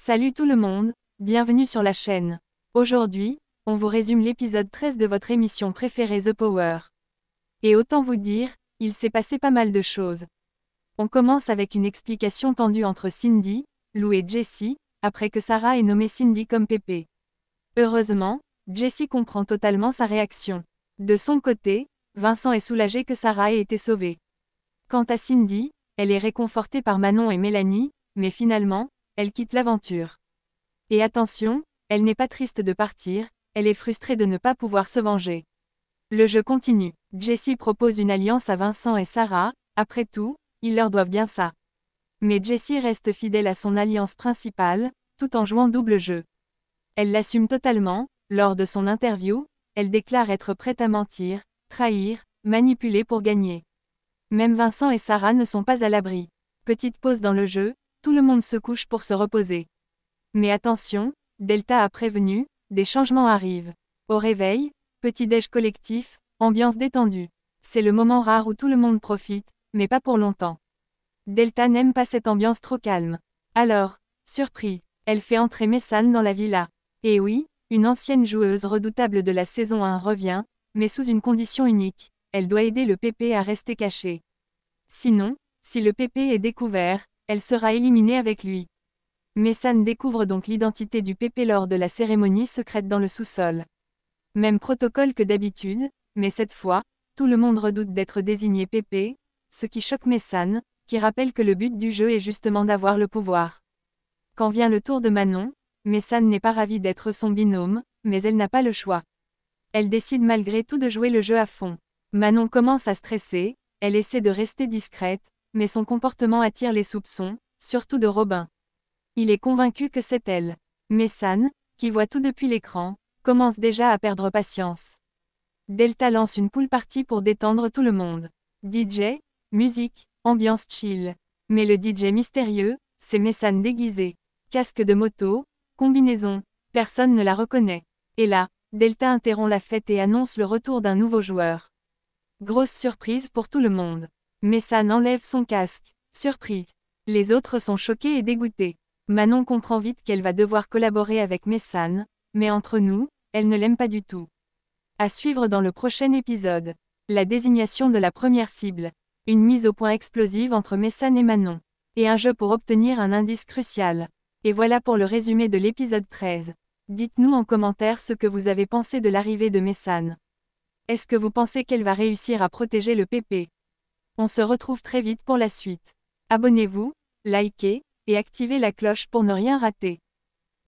Salut tout le monde, bienvenue sur la chaîne. Aujourd'hui, on vous résume l'épisode 13 de votre émission préférée The Power. Et autant vous dire, il s'est passé pas mal de choses. On commence avec une explication tendue entre Cindy, Lou et Jessie, après que Sarah ait nommé Cindy comme Pépé. Heureusement, Jessie comprend totalement sa réaction. De son côté, Vincent est soulagé que Sarah ait été sauvée. Quant à Cindy, elle est réconfortée par Manon et Mélanie, mais finalement, elle quitte l'aventure. Et attention, elle n'est pas triste de partir, elle est frustrée de ne pas pouvoir se venger. Le jeu continue. Jessie propose une alliance à Vincent et Sarah, après tout, ils leur doivent bien ça. Mais Jessie reste fidèle à son alliance principale, tout en jouant double jeu. Elle l'assume totalement, lors de son interview, elle déclare être prête à mentir, trahir, manipuler pour gagner. Même Vincent et Sarah ne sont pas à l'abri. Petite pause dans le jeu, tout le monde se couche pour se reposer. Mais attention, Delta a prévenu, des changements arrivent. Au réveil, petit-déj collectif, ambiance détendue. C'est le moment rare où tout le monde profite, mais pas pour longtemps. Delta n'aime pas cette ambiance trop calme. Alors, surpris, elle fait entrer Messane dans la villa. Et oui, une ancienne joueuse redoutable de la saison 1 revient, mais sous une condition unique, elle doit aider le Pépé à rester caché. Sinon, si le Pépé est découvert, elle sera éliminée avec lui. Messane découvre donc l'identité du Pépé lors de la cérémonie secrète dans le sous-sol. Même protocole que d'habitude, mais cette fois, tout le monde redoute d'être désigné Pépé, ce qui choque Messane, qui rappelle que le but du jeu est justement d'avoir le pouvoir. Quand vient le tour de Manon, Messane n'est pas ravie d'être son binôme, mais elle n'a pas le choix. Elle décide malgré tout de jouer le jeu à fond. Manon commence à stresser, elle essaie de rester discrète, mais son comportement attire les soupçons, surtout de Robin. Il est convaincu que c'est elle. Messane, qui voit tout depuis l'écran, commence déjà à perdre patience. Delta lance une pool party pour détendre tout le monde. DJ, musique, ambiance chill. Mais le DJ mystérieux, c'est Messane déguisé. Casque de moto, combinaison, personne ne la reconnaît. Et là, Delta interrompt la fête et annonce le retour d'un nouveau joueur. Grosse surprise pour tout le monde. Messane enlève son casque, surpris. Les autres sont choqués et dégoûtés. Manon comprend vite qu'elle va devoir collaborer avec Messane, mais entre nous, elle ne l'aime pas du tout. À suivre dans le prochain épisode. La désignation de la première cible. Une mise au point explosive entre Messane et Manon. Et un jeu pour obtenir un indice crucial. Et voilà pour le résumé de l'épisode 13. Dites-nous en commentaire ce que vous avez pensé de l'arrivée de Messane. Est-ce que vous pensez qu'elle va réussir à protéger le Pépé? On se retrouve très vite pour la suite. Abonnez-vous, likez, et activez la cloche pour ne rien rater.